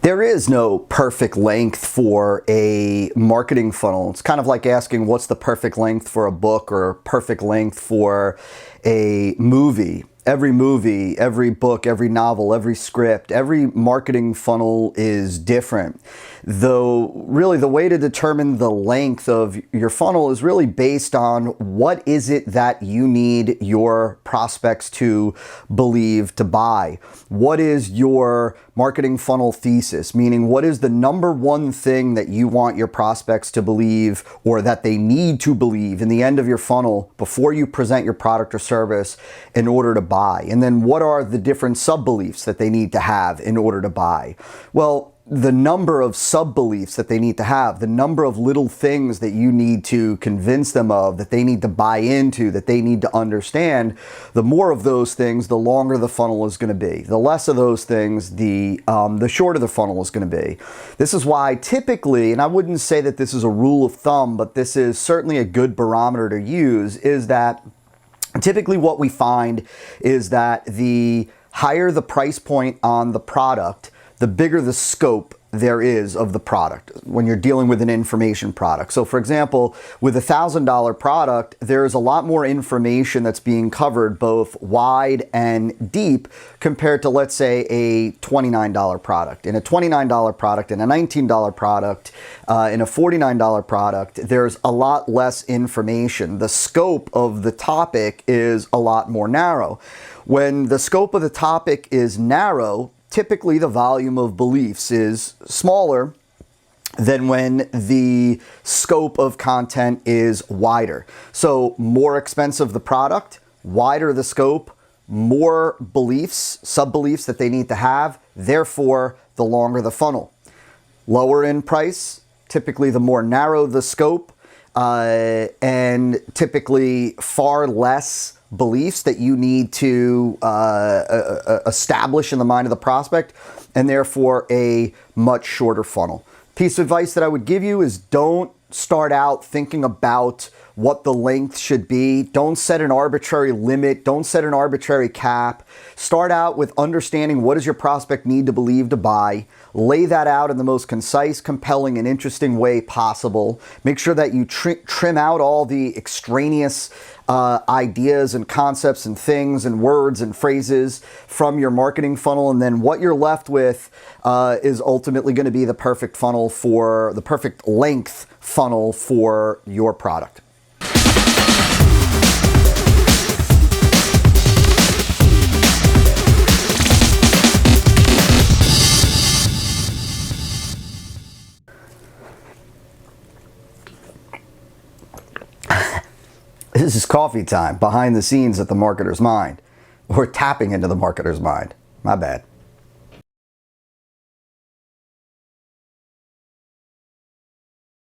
There is no perfect length for a marketing funnel. It's kind of like asking what's the perfect length for a book or perfect length for a movie. Every book, every novel, every script, every marketing funnel is different. Though really the way to determine the length of your funnel is really based on what is it that you need your prospects to believe to buy. What is your marketing funnel thesis? Meaning, what is the number one thing that you want your prospects to believe or that they need to believe in the end of your funnel before you present your product or service in order to buy? And then what are the different sub-beliefs that they need to have in order to buy? Well, the number of sub-beliefs that they need to have, the number of little things that you need to convince them of, that they need to buy into, that they need to understand, the more of those things, the longer the funnel is going to be. The less of those things, the shorter the funnel is going to be. This is why typically, and I wouldn't say that this is a rule of thumb, but this is certainly a good barometer to use, is that typically what we find is that the higher the price point on the product, the bigger the scope there is of the product when you're dealing with an information product. So for example, with a $1,000 product, there's a lot more information that's being covered both wide and deep compared to, let's say, a $29 product. In a $29 product, in a $19 product, in a $49 product, there's a lot less information. The scope of the topic is a lot more narrow. When the scope of the topic is narrow, typically the volume of beliefs is smaller than when the scope of content is wider. So more expensive the product, wider the scope, more beliefs, sub-beliefs that they need to have, therefore the longer the funnel. Lower in price, typically the more narrow the scope, and typically far less beliefs that you need to establish in the mind of the prospect, and therefore a much shorter funnel. Piece of advice that I would give you is don't start out thinking about what the length should be. Don't set an arbitrary limit. Don't set an arbitrary cap. Start out with understanding what does your prospect need to believe to buy. Lay that out in the most concise, compelling, and interesting way possible. Make sure that you trim out all the extraneous ideas and concepts and things and words and phrases from your marketing funnel, and then what you're left with is ultimately going to be the perfect funnel for the perfect length funnel for your product. This is coffee time, behind the scenes at the marketer's mind. We're tapping into the marketer's mind. My bad.